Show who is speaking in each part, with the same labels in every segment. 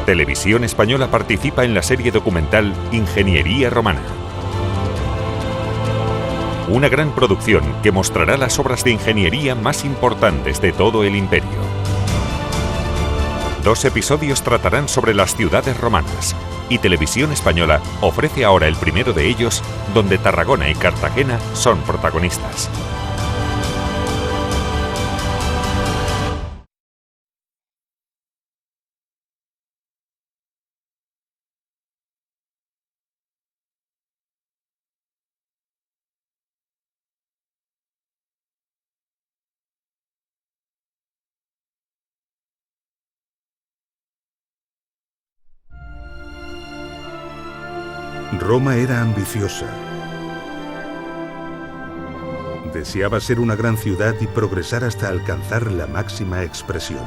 Speaker 1: Televisión Española participa en la serie documental Ingeniería Romana. Una gran producción que mostrará las obras de ingeniería más importantes de todo el imperio. 2 episodios tratarán sobre las ciudades romanas y Televisión Española ofrece ahora el primero de ellos, donde Tarragona y Cartagena son protagonistas.
Speaker 2: Roma era ambiciosa. Deseaba ser una gran ciudad y progresar hasta alcanzar la máxima expresión.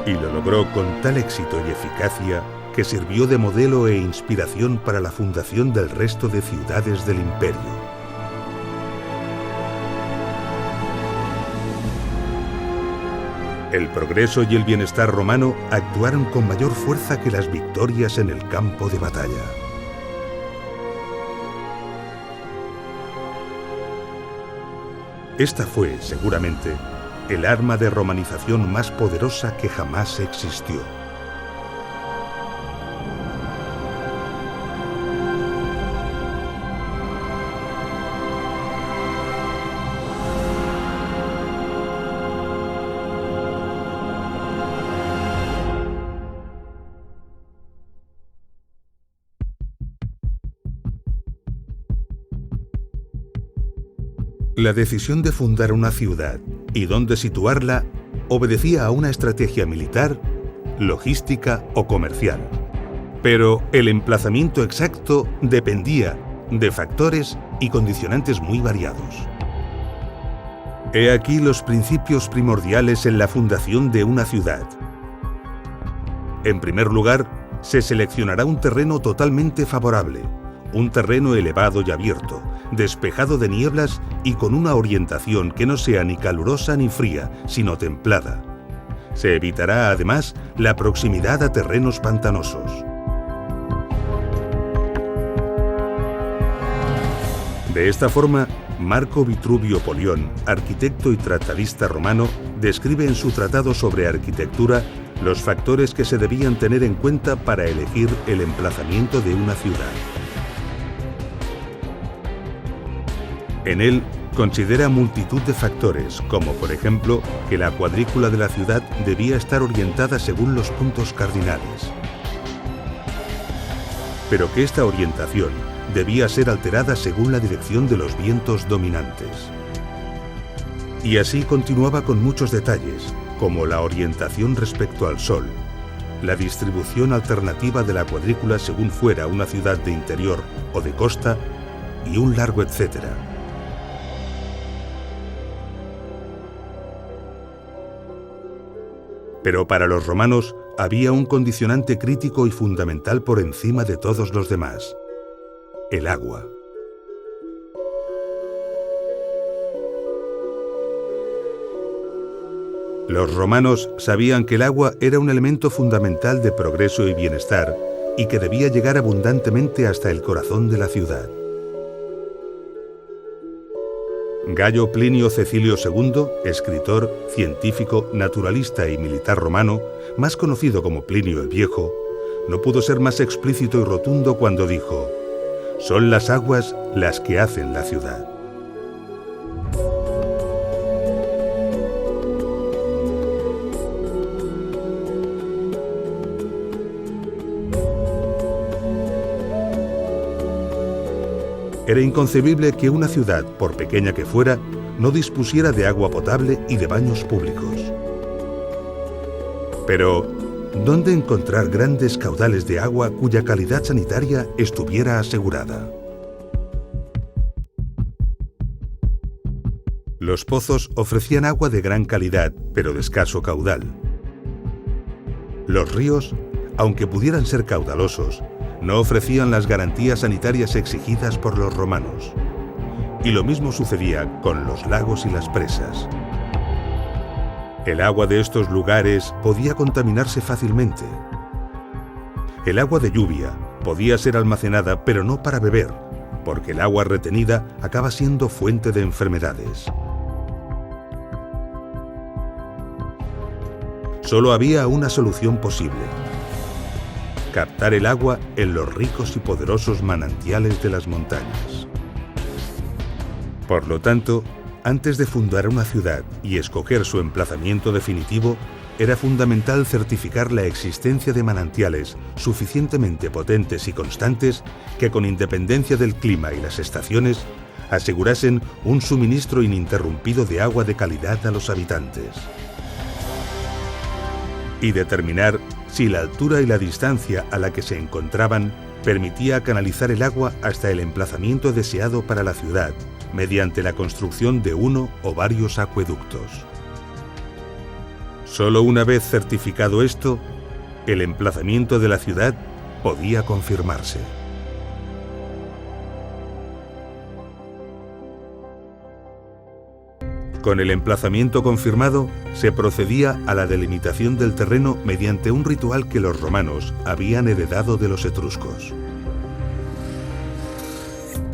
Speaker 2: Y lo logró con tal éxito y eficacia que sirvió de modelo e inspiración para la fundación del resto de ciudades del imperio. El progreso y el bienestar romano actuaron con mayor fuerza que las victorias en el campo de batalla. Esta fue, seguramente, el arma de romanización más poderosa que jamás existió. La decisión de fundar una ciudad y dónde situarla obedecía a una estrategia militar, logística o comercial. Pero el emplazamiento exacto dependía de factores y condicionantes muy variados. He aquí los principios primordiales en la fundación de una ciudad. En primer lugar, se seleccionará un terreno totalmente favorable, un terreno elevado y abierto, despejado de nieblas y con una orientación que no sea ni calurosa ni fría, sino templada. Se evitará además la proximidad a terrenos pantanosos. De esta forma, Marco Vitruvio Polión, arquitecto y tratadista romano, describe en su tratado sobre arquitectura los factores que se debían tener en cuenta para elegir el emplazamiento de una ciudad. En él considera multitud de factores, como por ejemplo que la cuadrícula de la ciudad debía estar orientada según los puntos cardinales, pero que esta orientación debía ser alterada según la dirección de los vientos dominantes. Y así continuaba con muchos detalles, como la orientación respecto al sol, la distribución alternativa de la cuadrícula según fuera una ciudad de interior o de costa, y un largo etcétera. Pero para los romanos había un condicionante crítico y fundamental por encima de todos los demás: el agua. Los romanos sabían que el agua era un elemento fundamental de progreso y bienestar y que debía llegar abundantemente hasta el corazón de la ciudad. Gayo Plinio Cecilio II, escritor, científico, naturalista y militar romano, más conocido como Plinio el Viejo, no pudo ser más explícito y rotundo cuando dijo: «Son las aguas las que hacen la ciudad». Era inconcebible que una ciudad, por pequeña que fuera, no dispusiera de agua potable y de baños públicos. Pero, ¿dónde encontrar grandes caudales de agua cuya calidad sanitaria estuviera asegurada? Los pozos ofrecían agua de gran calidad, pero de escaso caudal. Los ríos, aunque pudieran ser caudalosos, no ofrecían las garantías sanitarias exigidas por los romanos. Y lo mismo sucedía con los lagos y las presas. El agua de estos lugares podía contaminarse fácilmente. El agua de lluvia podía ser almacenada, pero no para beber, porque el agua retenida acaba siendo fuente de enfermedades. Solo había una solución posible: captar el agua en los ricos y poderosos manantiales de las montañas. Por lo tanto, antes de fundar una ciudad y escoger su emplazamiento definitivo, era fundamental certificar la existencia de manantiales suficientemente potentes y constantes que, con independencia del clima y las estaciones, asegurasen un suministro ininterrumpido de agua de calidad a los habitantes. Y determinar si la altura y la distancia a la que se encontraban permitía canalizar el agua hasta el emplazamiento deseado para la ciudad, mediante la construcción de uno o varios acueductos. Solo una vez certificado esto, el emplazamiento de la ciudad podía confirmarse. Con el emplazamiento confirmado, se procedía a la delimitación del terreno mediante un ritual que los romanos habían heredado de los etruscos.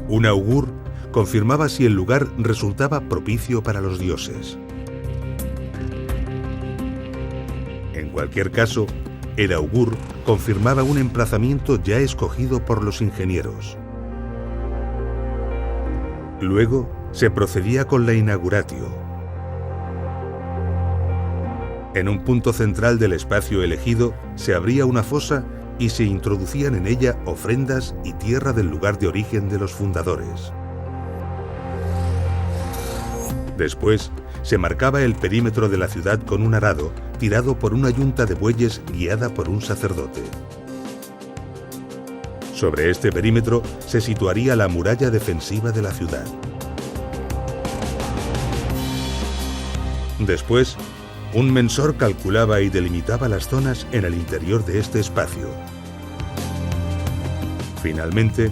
Speaker 2: Un augur confirmaba si el lugar resultaba propicio para los dioses. En cualquier caso, el augur confirmaba un emplazamiento ya escogido por los ingenieros. Luego, se procedía con la inauguratio. En un punto central del espacio elegido se abría una fosa y se introducían en ella ofrendas y tierra del lugar de origen de los fundadores. Después, se marcaba el perímetro de la ciudad con un arado tirado por una yunta de bueyes guiada por un sacerdote. Sobre este perímetro se situaría la muralla defensiva de la ciudad. Después, un mensor calculaba y delimitaba las zonas en el interior de este espacio. Finalmente,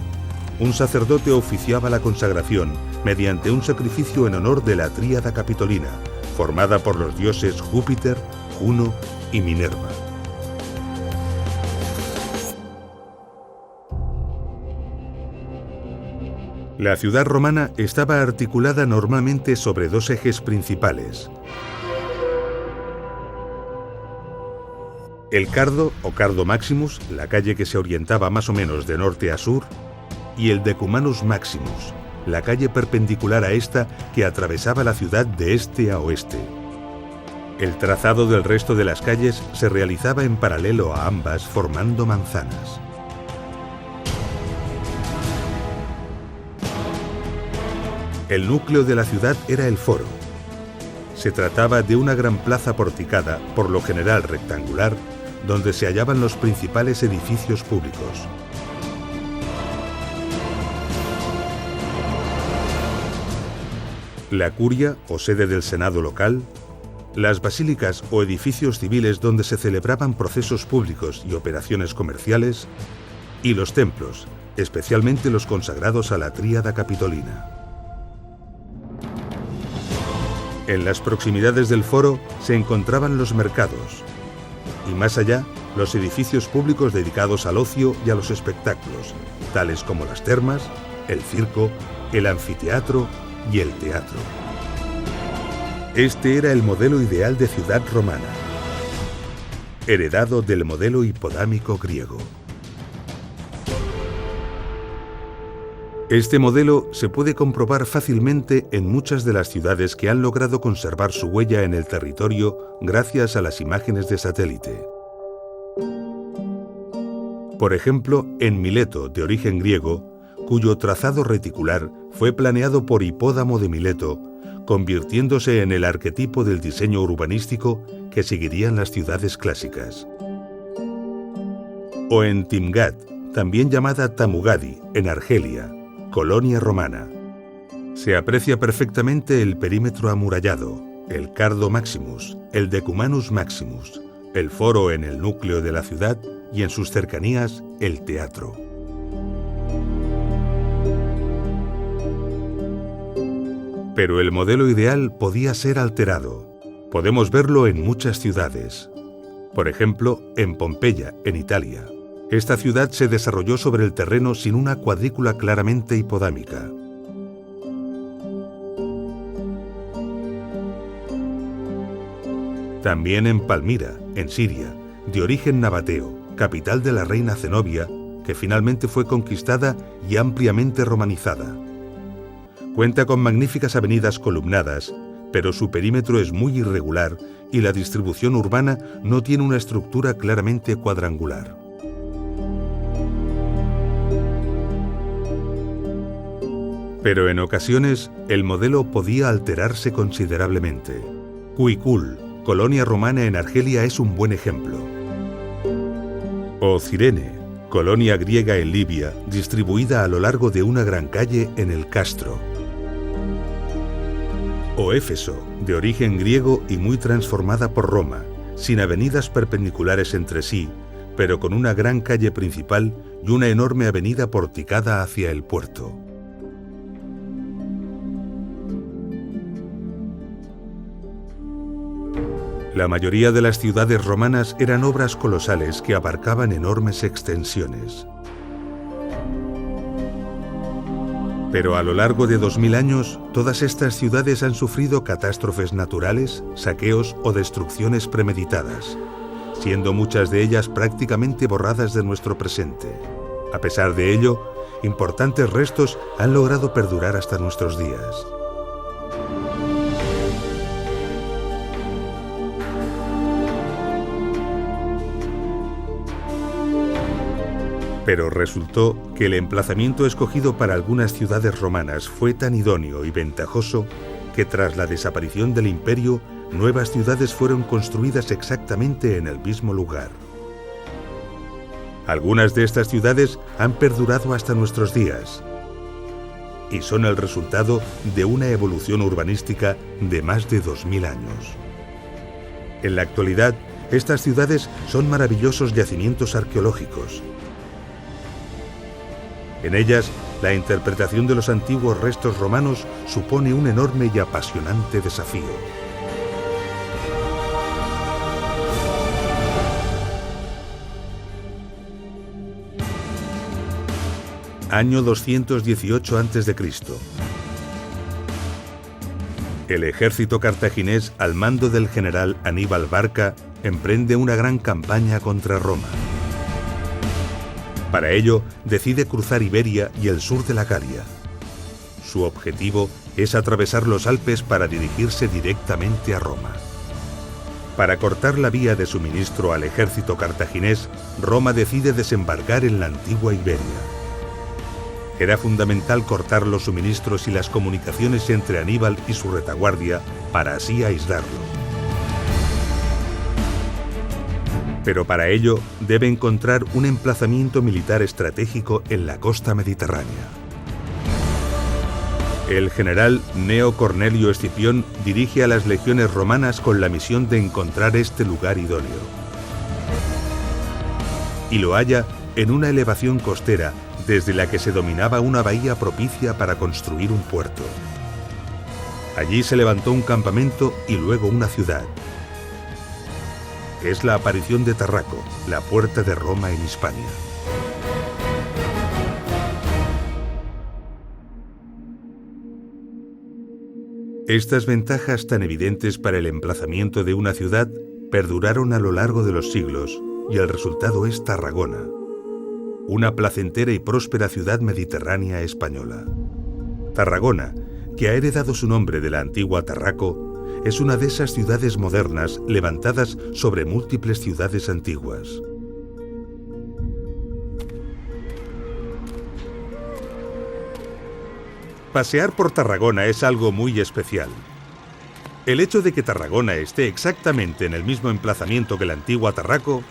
Speaker 2: un sacerdote oficiaba la consagración mediante un sacrificio en honor de la tríada capitolina, formada por los dioses Júpiter, Juno y Minerva. La ciudad romana estaba articulada normalmente sobre dos ejes principales: el Cardo o Cardo Maximus, la calle que se orientaba más o menos de norte a sur, y el Decumanus Maximus, la calle perpendicular a esta que atravesaba la ciudad de este a oeste. El trazado del resto de las calles se realizaba en paralelo a ambas, formando manzanas. El núcleo de la ciudad era el foro. Se trataba de una gran plaza porticada, por lo general rectangular, donde se hallaban los principales edificios públicos. La curia o sede del senado local, las basílicas o edificios civiles donde se celebraban procesos públicos y operaciones comerciales, y los templos, especialmente los consagrados a la tríada capitolina. En las proximidades del foro se encontraban los mercados, y más allá, los edificios públicos dedicados al ocio y a los espectáculos, tales como las termas, el circo, el anfiteatro y el teatro. Este era el modelo ideal de ciudad romana, heredado del modelo hipodámico griego. Este modelo se puede comprobar fácilmente en muchas de las ciudades que han logrado conservar su huella en el territorio gracias a las imágenes de satélite. Por ejemplo, en Mileto, de origen griego, cuyo trazado reticular fue planeado por Hipódamo de Mileto, convirtiéndose en el arquetipo del diseño urbanístico que seguirían las ciudades clásicas. O en Timgad, también llamada Tamugadi, en Argelia, colonia romana. Se aprecia perfectamente el perímetro amurallado, el Cardo Maximus, el Decumanus Maximus, el foro en el núcleo de la ciudad y en sus cercanías el teatro. Pero el modelo ideal podía ser alterado. Podemos verlo en muchas ciudades. Por ejemplo, en Pompeya, en Italia. Esta ciudad se desarrolló sobre el terreno sin una cuadrícula claramente hipodámica. También en Palmira, en Siria, de origen nabateo, capital de la reina Zenobia, que finalmente fue conquistada y ampliamente romanizada. Cuenta con magníficas avenidas columnadas, pero su perímetro es muy irregular y la distribución urbana no tiene una estructura claramente cuadrangular. Pero en ocasiones el modelo podía alterarse considerablemente. Cuicul, colonia romana en Argelia, es un buen ejemplo. O Cirene, colonia griega en Libia, distribuida a lo largo de una gran calle en el Castro. O Éfeso, de origen griego y muy transformada por Roma, sin avenidas perpendiculares entre sí, pero con una gran calle principal y una enorme avenida porticada hacia el puerto. La mayoría de las ciudades romanas eran obras colosales que abarcaban enormes extensiones. Pero a lo largo de 2000 años, todas estas ciudades han sufrido catástrofes naturales, saqueos o destrucciones premeditadas, siendo muchas de ellas prácticamente borradas de nuestro presente. A pesar de ello, importantes restos han logrado perdurar hasta nuestros días. Pero resultó que el emplazamiento escogido para algunas ciudades romanas fue tan idóneo y ventajoso que tras la desaparición del imperio, nuevas ciudades fueron construidas exactamente en el mismo lugar. Algunas de estas ciudades han perdurado hasta nuestros días y son el resultado de una evolución urbanística de más de 2000 años. En la actualidad, estas ciudades son maravillosos yacimientos arqueológicos. En ellas, la interpretación de los antiguos restos romanos supone un enorme y apasionante desafío. Año 218 a.C. El ejército cartaginés, al mando del general Aníbal Barca, emprende una gran campaña contra Roma. Para ello, decide cruzar Iberia y el sur de la Galia. Su objetivo es atravesar los Alpes para dirigirse directamente a Roma. Para cortar la vía de suministro al ejército cartaginés, Roma decide desembarcar en la antigua Iberia. Era fundamental cortar los suministros y las comunicaciones entre Aníbal y su retaguardia para así aislarlo. Pero para ello debe encontrar un emplazamiento militar estratégico en la costa mediterránea. El general Gneo Cornelio Escipión dirige a las legiones romanas con la misión de encontrar este lugar idóneo. Y lo halla en una elevación costera desde la que se dominaba una bahía propicia para construir un puerto. Allí se levantó un campamento y luego una ciudad. Es la aparición de Tarraco, la puerta de Roma en Hispania. Estas ventajas tan evidentes para el emplazamiento de una ciudad perduraron a lo largo de los siglos y el resultado es Tarragona, una placentera y próspera ciudad mediterránea española. Tarragona, que ha heredado su nombre de la antigua Tarraco, es una de esas ciudades modernas levantadas sobre múltiples ciudades antiguas. Pasear por Tarragona es algo muy especial. El hecho de que Tarragona esté exactamente en el mismo emplazamiento que la antigua Tarraco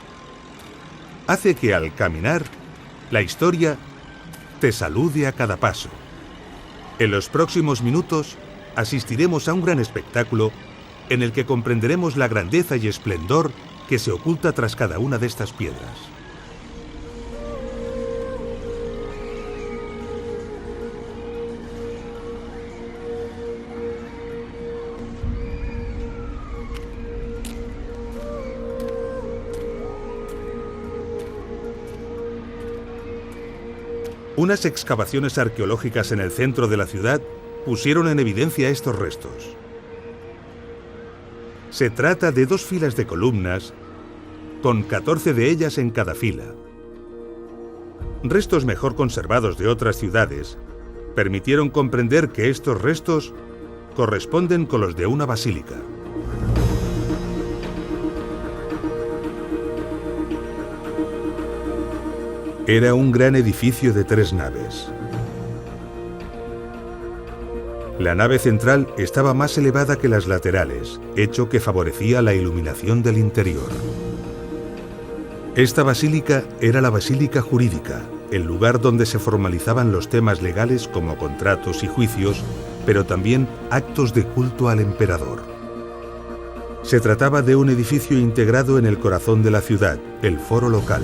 Speaker 2: hace que al caminar, la historia te salude a cada paso. En los próximos minutos asistiremos a un gran espectáculo en el que comprenderemos la grandeza y esplendor que se oculta tras cada una de estas piedras. Unas excavaciones arqueológicas en el centro de la ciudad pusieron en evidencia estos restos. Se trata de 2 filas de columnas, con 14 de ellas en cada fila. Restos mejor conservados de otras ciudades permitieron comprender que estos restos corresponden con los de una basílica. Era un gran edificio de 3 naves. La nave central estaba más elevada que las laterales, hecho que favorecía la iluminación del interior. Esta basílica era la basílica jurídica, el lugar donde se formalizaban los temas legales como contratos y juicios, pero también actos de culto al emperador. Se trataba de un edificio integrado en el corazón de la ciudad, el foro local.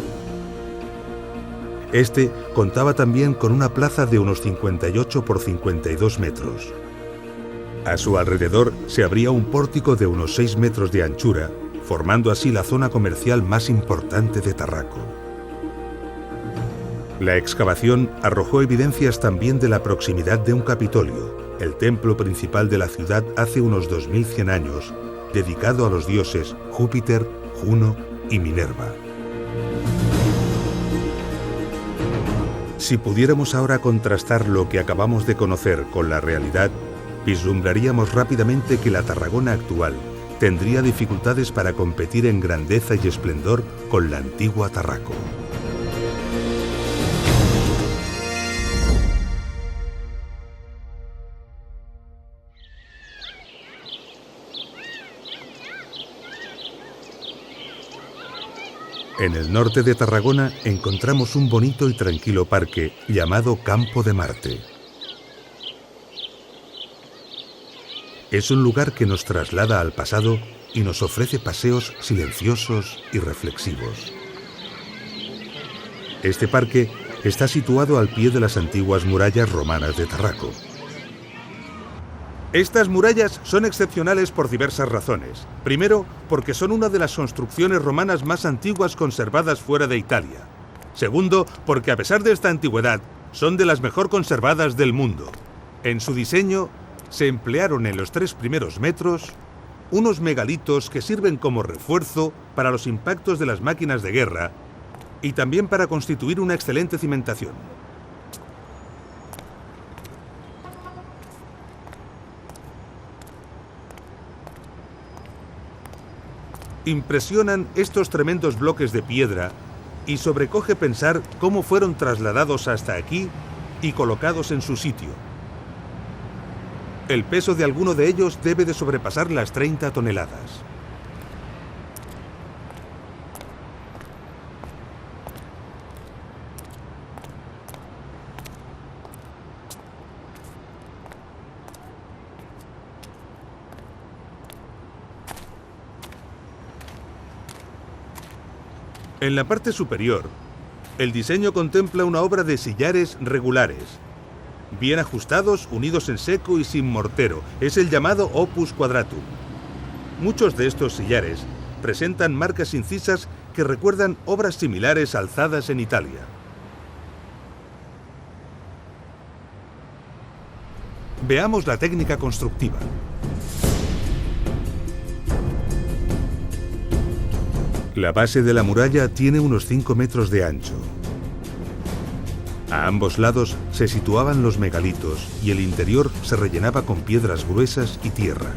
Speaker 2: Este contaba también con una plaza de unos 58 por 52 metros. A su alrededor se abría un pórtico de unos 6 metros de anchura, formando así la zona comercial más importante de Tarraco. La excavación arrojó evidencias también de la proximidad de un Capitolio, el templo principal de la ciudad hace unos 2100 años, dedicado a los dioses Júpiter, Juno y Minerva. Si pudiéramos ahora contrastar lo que acabamos de conocer con la realidad, vislumbraríamos rápidamente que la Tarragona actual tendría dificultades para competir en grandeza y esplendor con la antigua Tarraco. En el norte de Tarragona encontramos un bonito y tranquilo parque llamado Campo de Marte. Es un lugar que nos traslada al pasado y nos ofrece paseos silenciosos y reflexivos. Este parque está situado al pie de las antiguas murallas romanas de Tarraco. Estas murallas son excepcionales por diversas razones. Primero, porque son una de las construcciones romanas más antiguas conservadas fuera de Italia. Segundo, porque a pesar de esta antigüedad, son de las mejor conservadas del mundo. En su diseño, se emplearon en los 3 primeros metros unos megalitos que sirven como refuerzo para los impactos de las máquinas de guerra y también para constituir una excelente cimentación. Impresionan estos tremendos bloques de piedra y sobrecoge pensar cómo fueron trasladados hasta aquí y colocados en su sitio. El peso de alguno de ellos debe de sobrepasar las 30 toneladas. En la parte superior, el diseño contempla una obra de sillares regulares, bien ajustados, unidos en seco y sin mortero. Es el llamado opus quadratum. Muchos de estos sillares presentan marcas incisas que recuerdan obras similares alzadas en Italia. Veamos la técnica constructiva. La base de la muralla tiene unos 5 metros de ancho. A ambos lados se situaban los megalitos y el interior se rellenaba con piedras gruesas y tierra.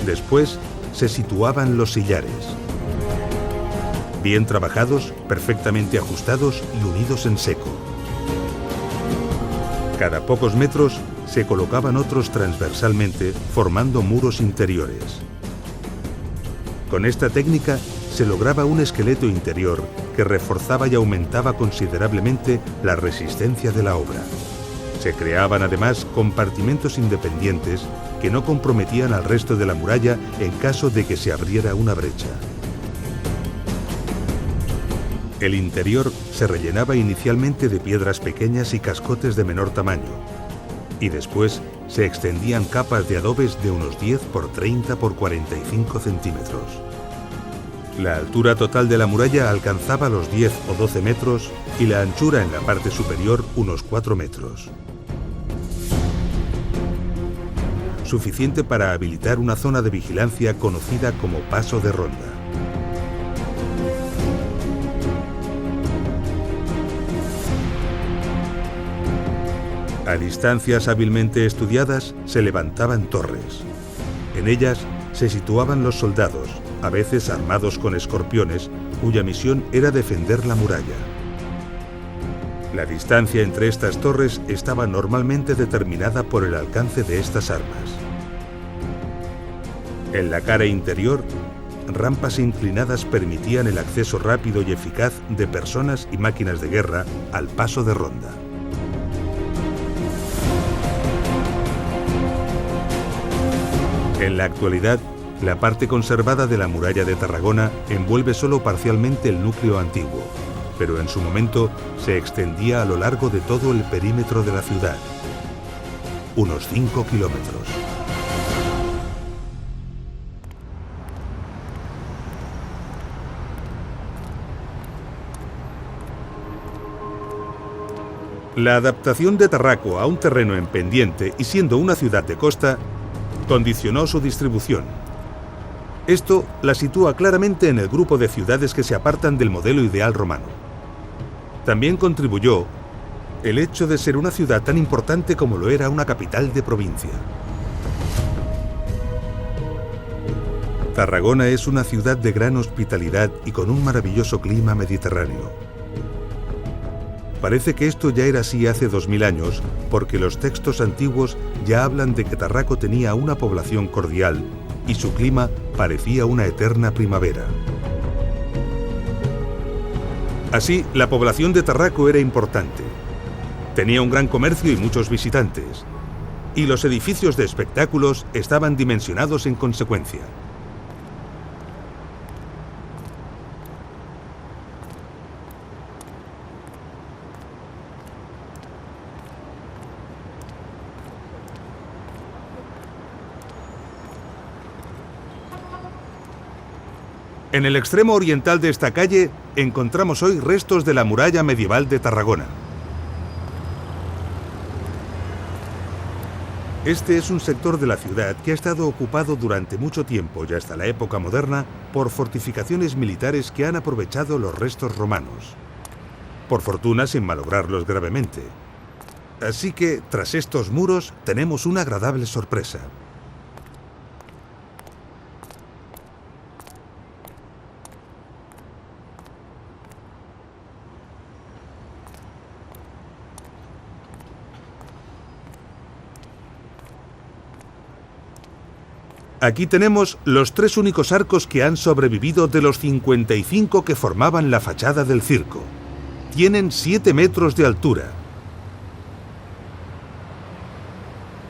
Speaker 2: Después se situaban los sillares, bien trabajados, perfectamente ajustados y unidos en seco. Cada pocos metros se colocaban otros transversalmente, formando muros interiores. Con esta técnica se lograba un esqueleto interior que reforzaba y aumentaba considerablemente la resistencia de la obra. Se creaban además compartimentos independientes que no comprometían al resto de la muralla en caso de que se abriera una brecha. El interior se rellenaba inicialmente de piedras pequeñas y cascotes de menor tamaño, y después se extendían capas de adobes de unos 10 por 30 por 45 centímetros. La altura total de la muralla alcanzaba los 10 o 12 metros y la anchura en la parte superior unos 4 metros. Suficiente para habilitar una zona de vigilancia conocida como Paso de Ronda. A distancias hábilmente estudiadas se levantaban torres. En ellas se situaban los soldados, a veces armados con escorpiones, cuya misión era defender la muralla. La distancia entre estas torres estaba normalmente determinada por el alcance de estas armas. En la cara interior, rampas inclinadas permitían el acceso rápido y eficaz de personas y máquinas de guerra al Paso de Ronda. En la actualidad, la parte conservada de la muralla de Tarragona envuelve solo parcialmente el núcleo antiguo, pero en su momento se extendía a lo largo de todo el perímetro de la ciudad, unos 5 kilómetros. La adaptación de Tarraco a un terreno en pendiente y siendo una ciudad de costa, condicionó su distribución. Esto la sitúa claramente en el grupo de ciudades que se apartan del modelo ideal romano. También contribuyó el hecho de ser una ciudad tan importante como lo era una capital de provincia. Tarragona es una ciudad de gran hospitalidad y con un maravilloso clima mediterráneo. Parece que esto ya era así hace 2000 años, porque los textos antiguos ya hablan de que Tarraco tenía una población cordial y su clima parecía una eterna primavera. Así, la población de Tarraco era importante. Tenía un gran comercio y muchos visitantes, y los edificios de espectáculos estaban dimensionados en consecuencia. En el extremo oriental de esta calle encontramos hoy restos de la muralla medieval de Tarragona. Este es un sector de la ciudad que ha estado ocupado durante mucho tiempo y hasta la época moderna por fortificaciones militares que han aprovechado los restos romanos. Por fortuna sin malograrlos gravemente. Así que, tras estos muros, tenemos una agradable sorpresa. Aquí tenemos los 3 únicos arcos que han sobrevivido de los 55 que formaban la fachada del circo. Tienen 7 metros de altura.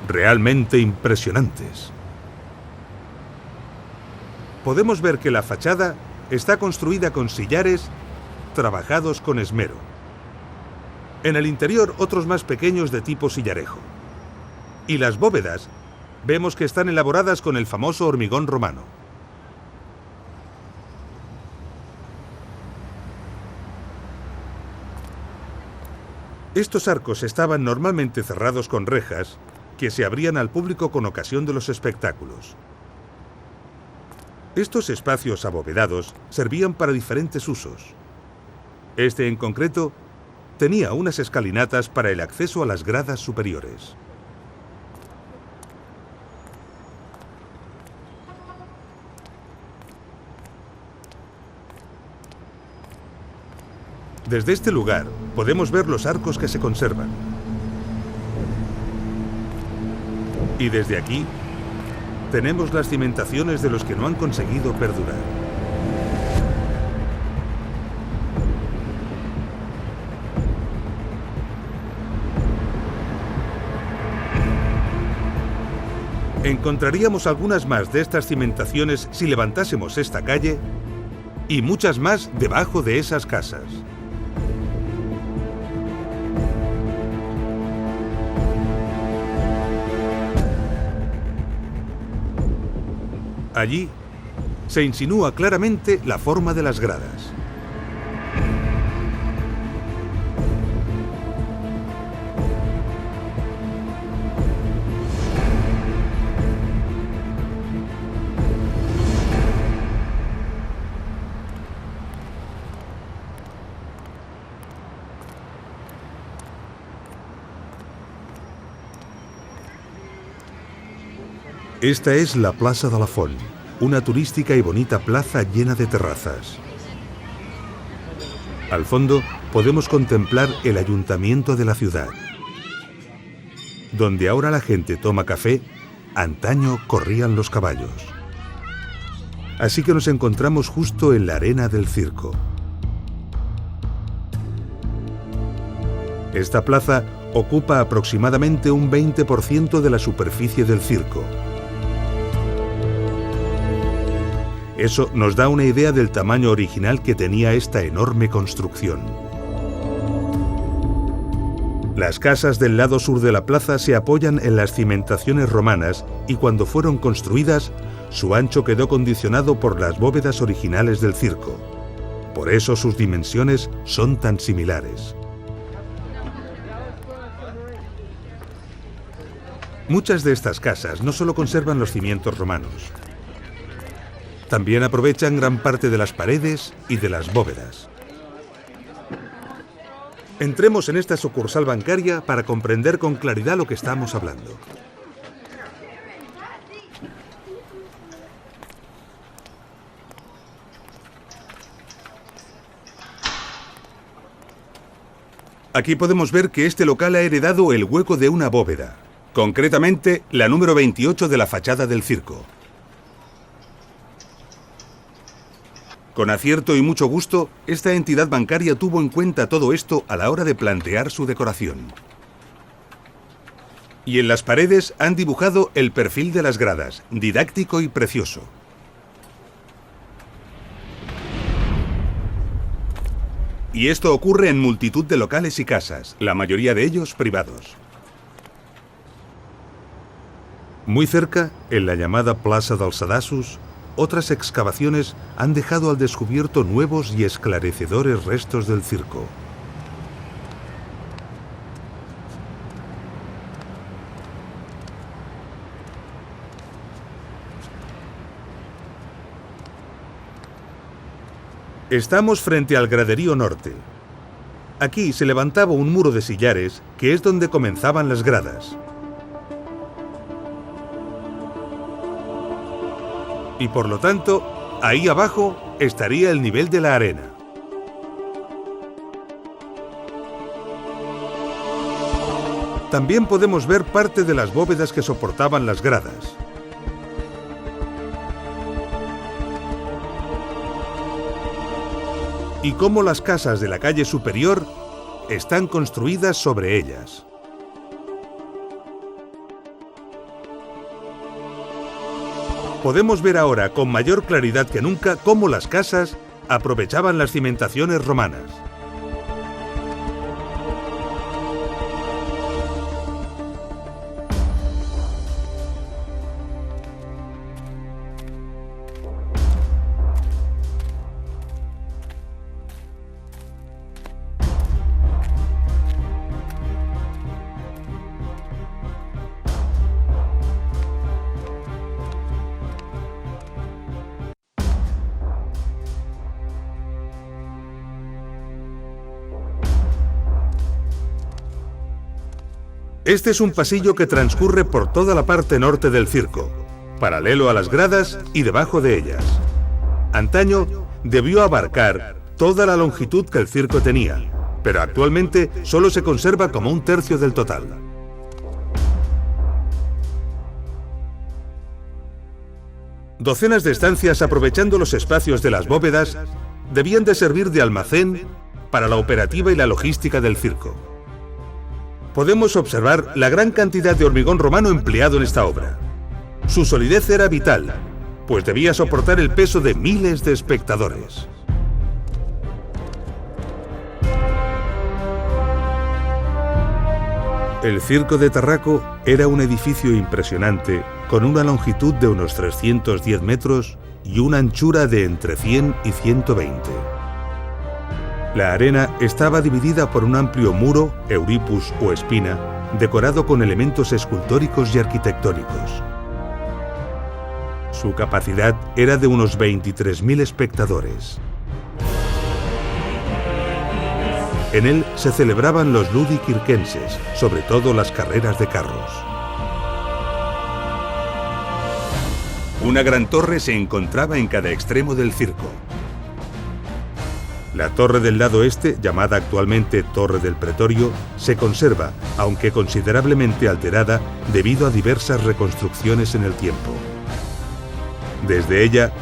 Speaker 2: Realmente impresionantes. Podemos ver que la fachada está construida con sillares trabajados con esmero. En el interior, otros más pequeños de tipo sillarejo. Y las bóvedas vemos que están elaboradas con el famoso hormigón romano. Estos arcos estaban normalmente cerrados con rejas que se abrían al público con ocasión de los espectáculos. Estos espacios abovedados servían para diferentes usos. Este en concreto tenía unas escalinatas para el acceso a las gradas superiores. Desde este lugar podemos ver los arcos que se conservan. Y desde aquí tenemos las cimentaciones de los que no han conseguido perdurar. Encontraríamos algunas más de estas cimentaciones si levantásemos esta calle y muchas más debajo de esas casas. Allí se insinúa claramente la forma de las gradas. Esta es la Plaça de la Font, una turística y bonita plaza llena de terrazas. Al fondo podemos contemplar el ayuntamiento de la ciudad. Donde ahora la gente toma café, antaño corrían los caballos. Así que nos encontramos justo en la arena del circo. Esta plaza ocupa aproximadamente un 20% de la superficie del circo. Eso nos da una idea del tamaño original que tenía esta enorme construcción. Las casas del lado sur de la plaza se apoyan en las cimentaciones romanas y cuando fueron construidas, su ancho quedó condicionado por las bóvedas originales del circo. Por eso sus dimensiones son tan similares. Muchas de estas casas no solo conservan los cimientos romanos, también aprovechan gran parte de las paredes y de las bóvedas. Entremos en esta sucursal bancaria para comprender con claridad lo que estamos hablando. Aquí podemos ver que este local ha heredado el hueco de una bóveda, concretamente la número 28 de la fachada del circo. Con acierto y mucho gusto, esta entidad bancaria tuvo en cuenta todo esto a la hora de plantear su decoración. Y en las paredes han dibujado el perfil de las gradas, didáctico y precioso. Y esto ocurre en multitud de locales y casas, la mayoría de ellos privados. Muy cerca, en la llamada Plaça dels Sedassos, otras excavaciones han dejado al descubierto nuevos y esclarecedores restos del circo. Estamos frente al graderío norte. Aquí se levantaba un muro de sillares, que es donde comenzaban las gradas. Y por lo tanto, ahí abajo estaría el nivel de la arena. También podemos ver parte de las bóvedas que soportaban las gradas. Y cómo las casas de la calle superior están construidas sobre ellas. Podemos ver ahora con mayor claridad que nunca cómo las casas aprovechaban las cimentaciones romanas. Este es un pasillo que transcurre por toda la parte norte del circo, paralelo a las gradas y debajo de ellas. Antaño debió abarcar toda la longitud que el circo tenía, pero actualmente solo se conserva como un tercio del total. Docenas de estancias aprovechando los espacios de las bóvedas debían de servir de almacén para la operativa y la logística del circo. Podemos observar la gran cantidad de hormigón romano empleado en esta obra. Su solidez era vital, pues debía soportar el peso de miles de espectadores. El Circo de Tarraco era un edificio impresionante con una longitud de unos 310 metros y una anchura de entre 100 y 120. La arena estaba dividida por un amplio muro, euripus o espina, decorado con elementos escultóricos y arquitectónicos. Su capacidad era de unos 23.000 espectadores. En él se celebraban los ludi circenses, sobre todo las carreras de carros. Una gran torre se encontraba en cada extremo del circo. La torre del lado este, llamada actualmente Torre del Pretorio, se conserva, aunque considerablemente alterada debido a diversas reconstrucciones en el tiempo. Desde ella,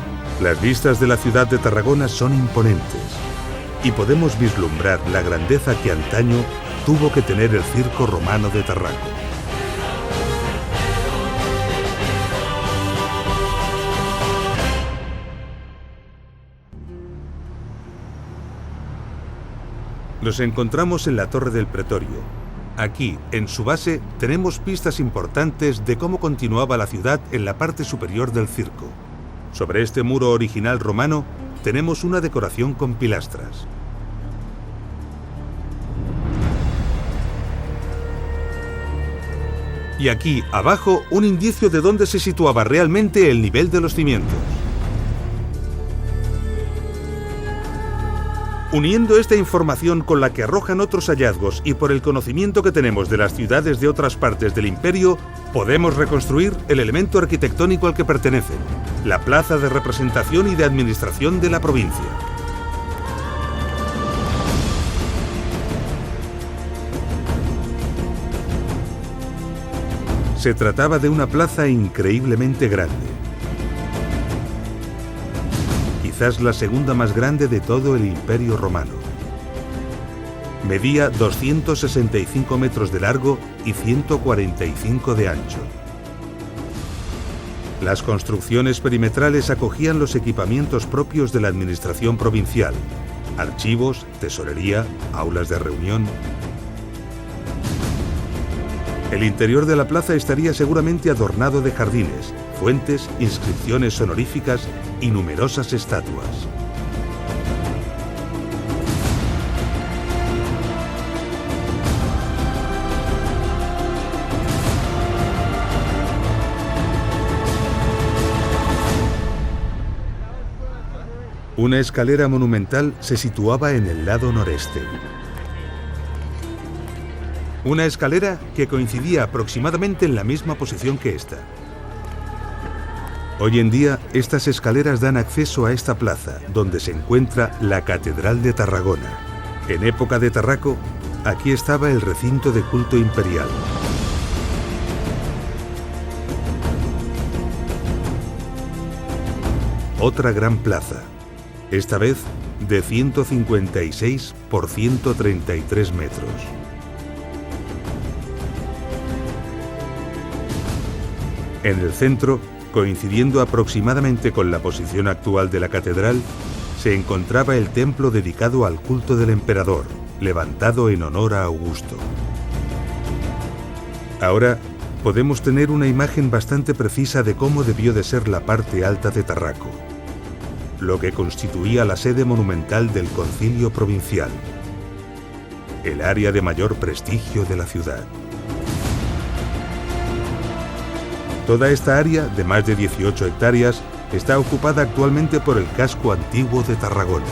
Speaker 2: las vistas de la ciudad de Tarragona son imponentes y podemos vislumbrar la grandeza que antaño tuvo que tener el circo romano de Tarraco. Nos encontramos en la Torre del Pretorio. Aquí, en su base, tenemos pistas importantes de cómo continuaba la ciudad en la parte superior del circo. Sobre este muro original romano, tenemos una decoración con pilastras. Y aquí, abajo, un indicio de dónde se situaba realmente el nivel de los cimientos. Uniendo esta información con la que arrojan otros hallazgos y por el conocimiento que tenemos de las ciudades de otras partes del imperio, podemos reconstruir el elemento arquitectónico al que pertenecen, la plaza de representación y de administración de la provincia. Se trataba de una plaza increíblemente grande. Quizás la segunda más grande de todo el Imperio Romano. Medía 265 metros de largo y 145 de ancho. Las construcciones perimetrales acogían los equipamientos propios de la administración provincial: archivos, tesorería, aulas de reunión. El interior de la plaza estaría seguramente adornado de jardines, fuentes, inscripciones honoríficas y numerosas estatuas. Una escalera monumental se situaba en el lado noreste. Una escalera que coincidía aproximadamente en la misma posición que esta. Hoy en día, estas escaleras dan acceso a esta plaza, donde se encuentra la Catedral de Tarragona. En época de Tarraco, aquí estaba el recinto de culto imperial. Otra gran plaza, esta vez de 156 por 133 metros. En el centro, coincidiendo aproximadamente con la posición actual de la catedral, se encontraba el templo dedicado al culto del emperador, levantado en honor a Augusto. Ahora podemos tener una imagen bastante precisa de cómo debió de ser la parte alta de Tarraco, lo que constituía la sede monumental del concilio provincial, el área de mayor prestigio de la ciudad. Toda esta área, de más de 18 hectáreas, está ocupada actualmente por el casco antiguo de Tarragona.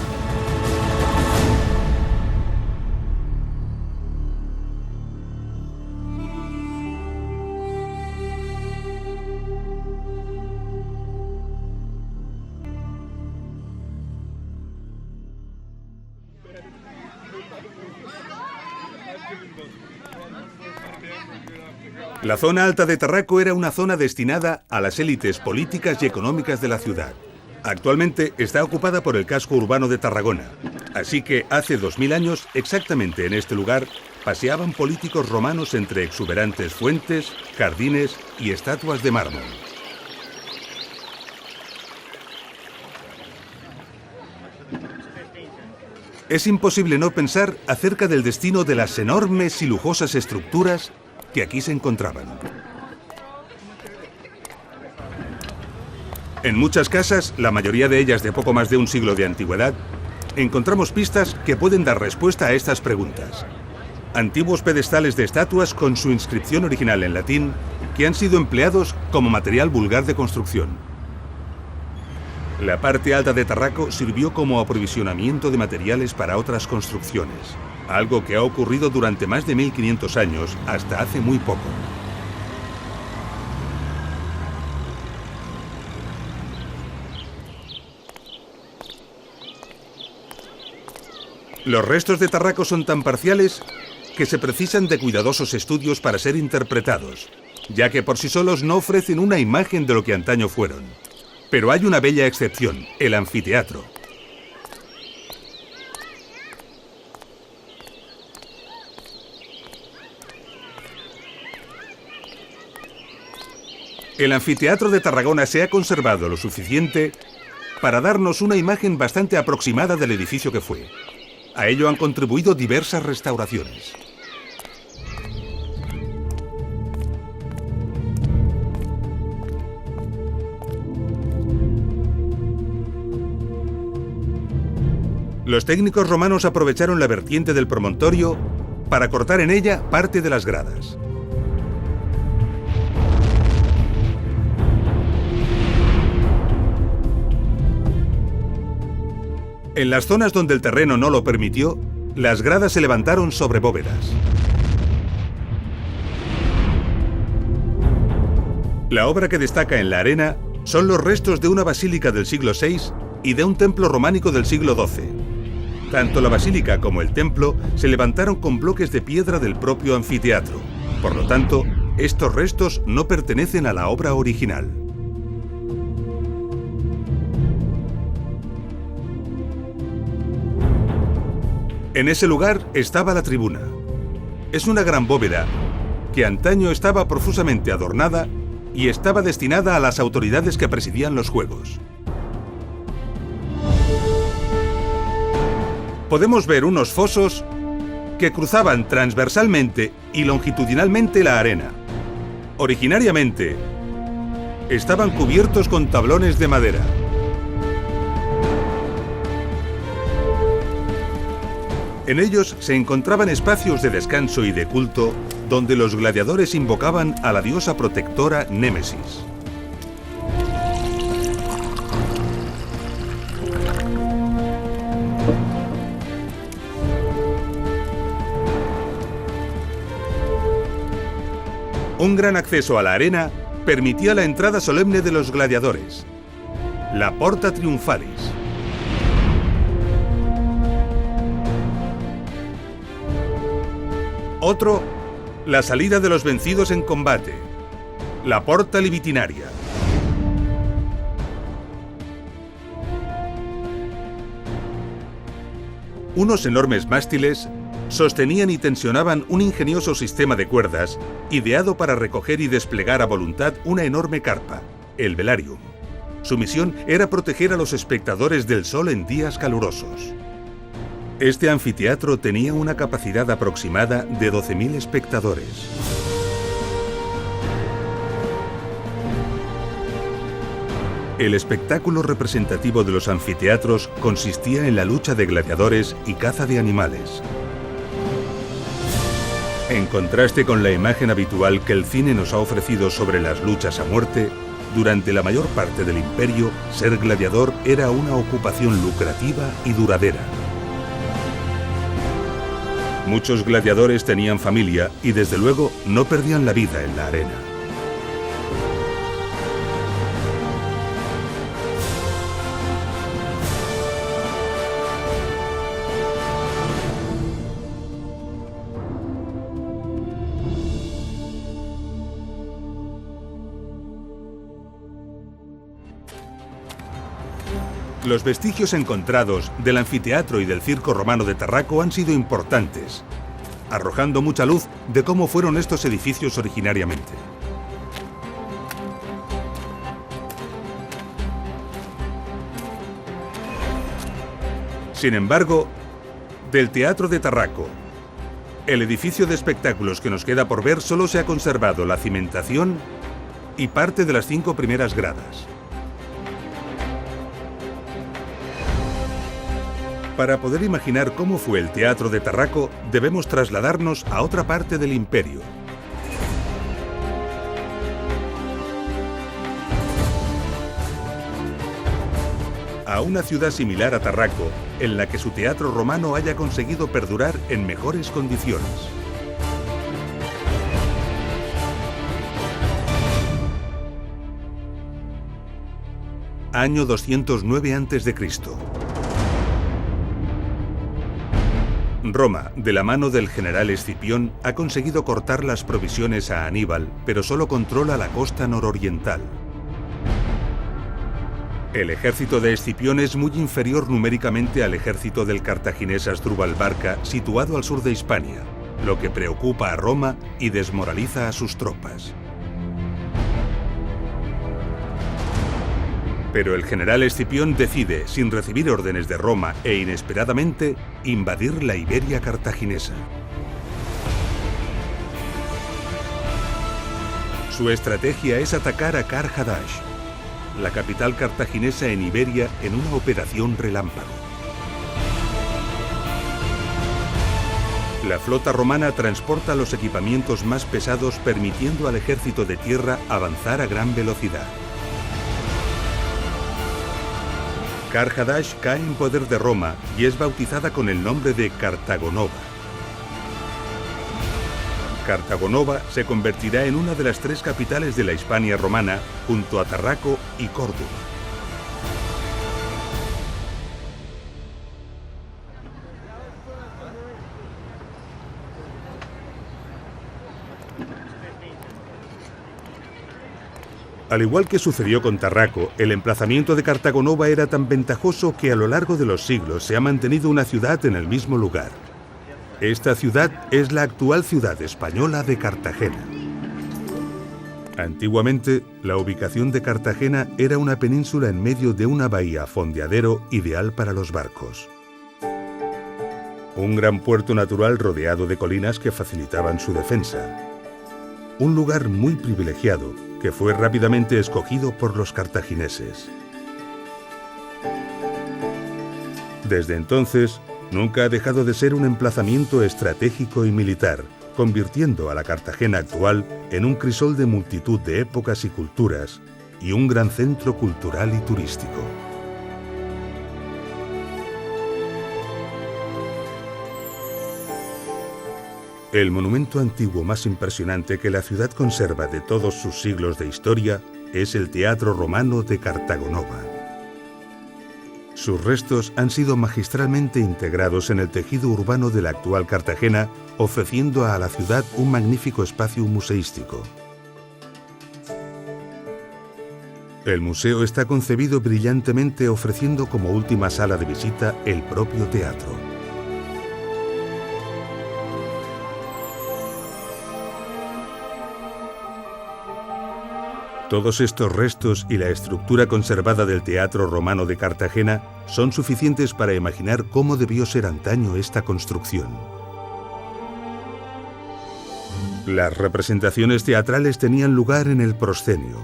Speaker 2: La zona alta de Tarraco era una zona destinada a las élites políticas y económicas de la ciudad. Actualmente está ocupada por el casco urbano de Tarragona. Así que hace 2000 años, exactamente en este lugar, paseaban políticos romanos entre exuberantes fuentes, jardines y estatuas de mármol. Es imposible no pensar acerca del destino de las enormes y lujosas estructuras que aquí se encontraban. En muchas casas, la mayoría de ellas de poco más de un siglo de antigüedad, encontramos pistas que pueden dar respuesta a estas preguntas. Antiguos pedestales de estatuas con su inscripción original en latín que han sido empleados como material vulgar de construcción. La parte alta de Tarraco sirvió como aprovisionamiento de materiales para otras construcciones, algo que ha ocurrido durante más de 1500 años hasta hace muy poco. Los restos de Tarraco son tan parciales que se precisan de cuidadosos estudios para ser interpretados, ya que por sí solos no ofrecen una imagen de lo que antaño fueron. Pero hay una bella excepción, el anfiteatro. El anfiteatro de Tarragona se ha conservado lo suficiente para darnos una imagen bastante aproximada del edificio que fue. A ello han contribuido diversas restauraciones. Los técnicos romanos aprovecharon la vertiente del promontorio para cortar en ella parte de las gradas. En las zonas donde el terreno no lo permitió, las gradas se levantaron sobre bóvedas. La obra que destaca en la arena son los restos de una basílica del siglo VI y de un templo románico del siglo XII. Tanto la basílica como el templo se levantaron con bloques de piedra del propio anfiteatro. Por lo tanto, estos restos no pertenecen a la obra original. En ese lugar estaba la tribuna. Es una gran bóveda que antaño estaba profusamente adornada y estaba destinada a las autoridades que presidían los juegos. Podemos ver unos fosos que cruzaban transversalmente y longitudinalmente la arena. Originariamente, estaban cubiertos con tablones de madera. En ellos se encontraban espacios de descanso y de culto donde los gladiadores invocaban a la diosa protectora Némesis. Un gran acceso a la arena permitía la entrada solemne de los gladiadores, la Porta Triumphalis. Otro, la salida de los vencidos en combate, la Porta Libitinaria. Unos enormes mástiles sostenían y tensionaban un ingenioso sistema de cuerdas ideado para recoger y desplegar a voluntad una enorme carpa, el velarium. Su misión era proteger a los espectadores del sol en días calurosos. Este anfiteatro tenía una capacidad aproximada de 12.000 espectadores. El espectáculo representativo de los anfiteatros consistía en la lucha de gladiadores y caza de animales. En contraste con la imagen habitual que el cine nos ha ofrecido sobre las luchas a muerte, durante la mayor parte del imperio, ser gladiador era una ocupación lucrativa y duradera. Muchos gladiadores tenían familia y desde luego no perdían la vida en la arena. Los vestigios encontrados del anfiteatro y del circo romano de Tarraco han sido importantes, arrojando mucha luz de cómo fueron estos edificios originariamente. Sin embargo, del Teatro de Tarraco, el edificio de espectáculos que nos queda por ver, solo se ha conservado la cimentación y parte de las 5 primeras gradas. Para poder imaginar cómo fue el teatro de Tarraco, debemos trasladarnos a otra parte del imperio. A una ciudad similar a Tarraco, en la que su teatro romano haya conseguido perdurar en mejores condiciones. Año 209 a.C. Roma, de la mano del general Escipión, ha conseguido cortar las provisiones a Aníbal, pero solo controla la costa nororiental. El ejército de Escipión es muy inferior numéricamente al ejército del cartaginés Asdrúbal Barca, situado al sur de Hispania, lo que preocupa a Roma y desmoraliza a sus tropas. Pero el general Escipión decide, sin recibir órdenes de Roma e inesperadamente, invadir la Iberia cartaginesa. Su estrategia es atacar a Kar Hadash, la capital cartaginesa en Iberia, en una operación relámpago. La flota romana transporta los equipamientos más pesados, permitiendo al ejército de tierra avanzar a gran velocidad. Kar Hadash cae en poder de Roma y es bautizada con el nombre de Cartagonova. Cartagonova se convertirá en una de las tres capitales de la Hispania romana, junto a Tarraco y Córdoba. Al igual que sucedió con Tarraco, el emplazamiento de Cartagonova era tan ventajoso que a lo largo de los siglos se ha mantenido una ciudad en el mismo lugar. Esta ciudad es la actual ciudad española de Cartagena. Antiguamente, la ubicación de Cartagena era una península en medio de una bahía fondeadero ideal para los barcos. Un gran puerto natural rodeado de colinas que facilitaban su defensa. Un lugar muy privilegiado que fue rápidamente escogido por los cartagineses. Desde entonces, nunca ha dejado de ser un emplazamiento estratégico y militar, convirtiendo a la Cartagena actual en un crisol de multitud de épocas y culturas y un gran centro cultural y turístico. El monumento antiguo más impresionante que la ciudad conserva de todos sus siglos de historia es el Teatro Romano de Cartagonova. Sus restos han sido magistralmente integrados en el tejido urbano de la actual Cartagena, ofreciendo a la ciudad un magnífico espacio museístico. El museo está concebido brillantemente, ofreciendo como última sala de visita el propio teatro. Todos estos restos y la estructura conservada del Teatro Romano de Cartagena son suficientes para imaginar cómo debió ser antaño esta construcción. Las representaciones teatrales tenían lugar en el proscenio.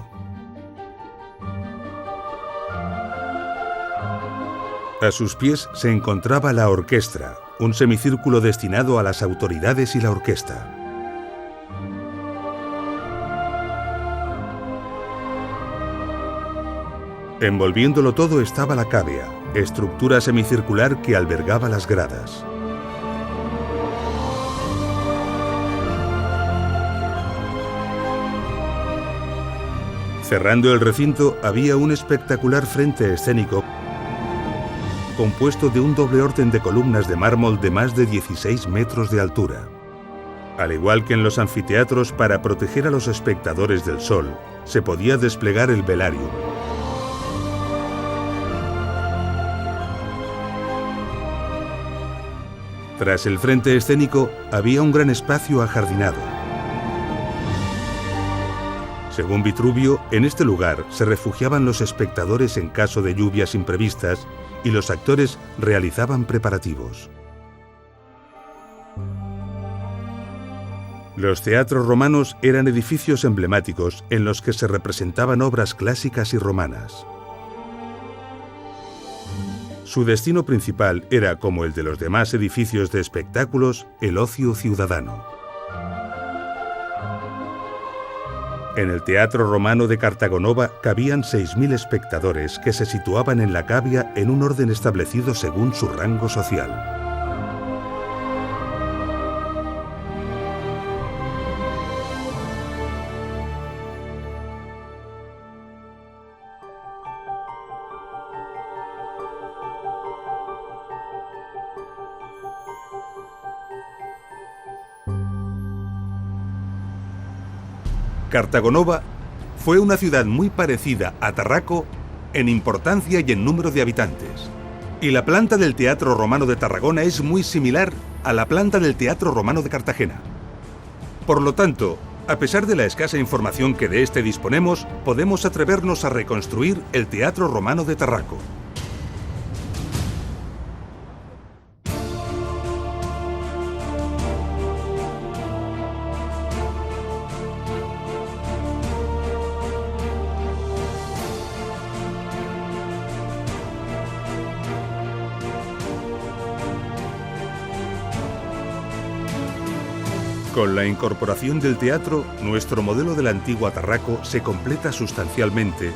Speaker 2: A sus pies se encontraba la orquestra, un semicírculo destinado a las autoridades y la orquesta. Envolviéndolo todo estaba la cavea, estructura semicircular que albergaba las gradas. Cerrando el recinto había un espectacular frente escénico compuesto de un doble orden de columnas de mármol de más de 16 metros de altura. Al igual que en los anfiteatros, para proteger a los espectadores del sol, se podía desplegar el velarium. Tras el frente escénico había un gran espacio ajardinado. Según Vitruvio, en este lugar se refugiaban los espectadores en caso de lluvias imprevistas y los actores realizaban preparativos. Los teatros romanos eran edificios emblemáticos en los que se representaban obras clásicas y romanas. Su destino principal era, como el de los demás edificios de espectáculos, el ocio ciudadano. En el Teatro Romano de Cartagonova cabían 6.000 espectadores que se situaban en la cavea en un orden establecido según su rango social. Cartagonova fue una ciudad muy parecida a Tarraco en importancia y en número de habitantes. Y la planta del Teatro Romano de Tarragona es muy similar a la planta del Teatro Romano de Cartagena. Por lo tanto, a pesar de la escasa información que de este disponemos, podemos atrevernos a reconstruir el Teatro Romano de Tarraco. Con la incorporación del teatro, nuestro modelo de la antigua Tarraco se completa sustancialmente,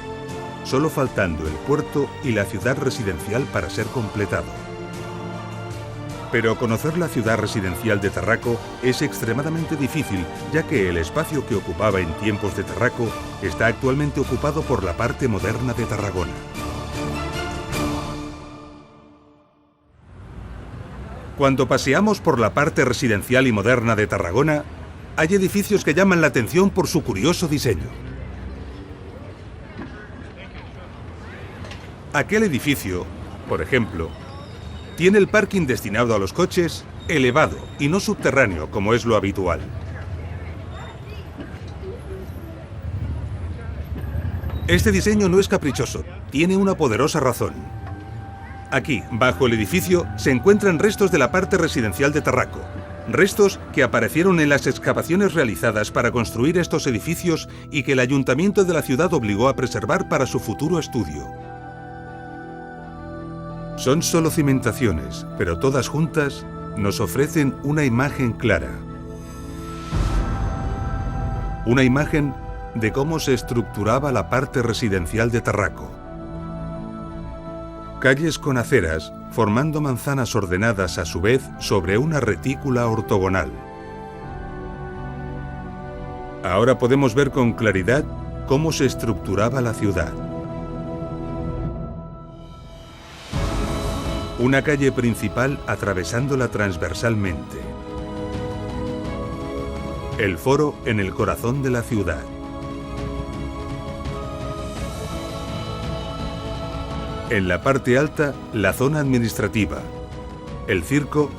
Speaker 2: solo faltando el puerto y la ciudad residencial para ser completado. Pero conocer la ciudad residencial de Tarraco es extremadamente difícil, ya que el espacio que ocupaba en tiempos de Tarraco está actualmente ocupado por la parte moderna de Tarragona. Cuando paseamos por la parte residencial y moderna de Tarragona, hay edificios que llaman la atención por su curioso diseño. Aquel edificio, por ejemplo, tiene el parking destinado a los coches elevado y no subterráneo, como es lo habitual. Este diseño no es caprichoso, tiene una poderosa razón. Aquí, bajo el edificio, se encuentran restos de la parte residencial de Tarraco. Restos que aparecieron en las excavaciones realizadas para construir estos edificios y que el ayuntamiento de la ciudad obligó a preservar para su futuro estudio. Son solo cimentaciones, pero todas juntas nos ofrecen una imagen clara. Una imagen de cómo se estructuraba la parte residencial de Tarraco. Calles con aceras, formando manzanas ordenadas a su vez sobre una retícula ortogonal. Ahora podemos ver con claridad cómo se estructuraba la ciudad. Una calle principal atravesándola transversalmente. El foro en el corazón de la ciudad. En la parte alta, la zona administrativa, el circo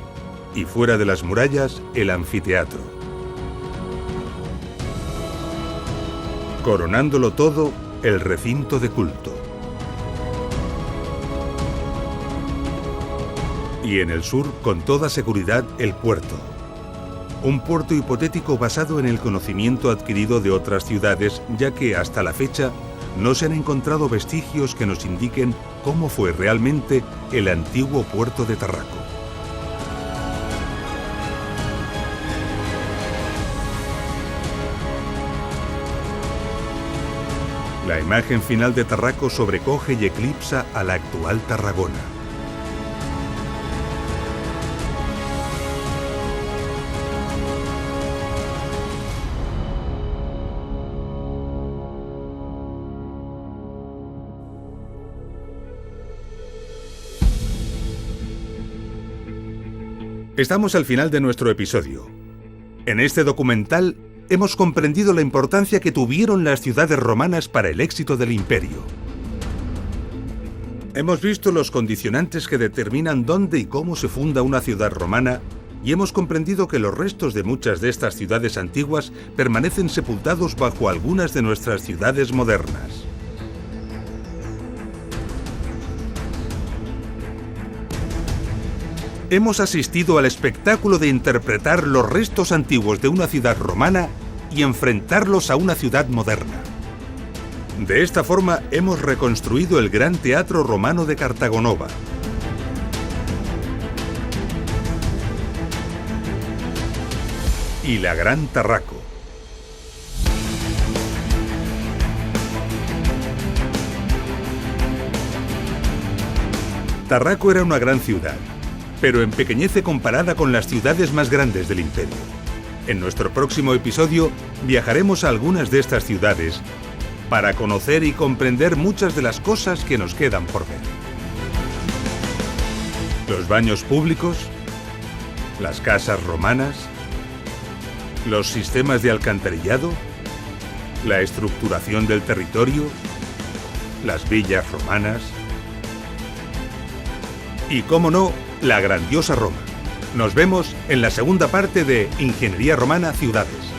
Speaker 2: y fuera de las murallas, el anfiteatro. Coronándolo todo, el recinto de culto. Y en el sur, con toda seguridad, el puerto. Un puerto hipotético basado en el conocimiento adquirido de otras ciudades, ya que hasta la fecha no se han encontrado vestigios que nos indiquen cómo fue realmente el antiguo puerto de Tarraco. La imagen final de Tarraco sobrecoge y eclipsa a la actual Tarragona. Estamos al final de nuestro episodio. En este documental hemos comprendido la importancia que tuvieron las ciudades romanas para el éxito del imperio. Hemos visto los condicionantes que determinan dónde y cómo se funda una ciudad romana y hemos comprendido que los restos de muchas de estas ciudades antiguas permanecen sepultados bajo algunas de nuestras ciudades modernas. Hemos asistido al espectáculo de interpretar los restos antiguos de una ciudad romana y enfrentarlos a una ciudad moderna. De esta forma hemos reconstruido el gran teatro romano de Cartagonova. y la Gran Tarraco. Tarraco era una gran ciudad, pero empequeñece comparada con las ciudades más grandes del imperio. En nuestro próximo episodio viajaremos a algunas de estas ciudades para conocer y comprender muchas de las cosas que nos quedan por ver. Los baños públicos, las casas romanas, los sistemas de alcantarillado, la estructuración del territorio, las villas romanas y, cómo no, la grandiosa Roma. Nos vemos en la segunda parte de Ingeniería Romana Ciudades.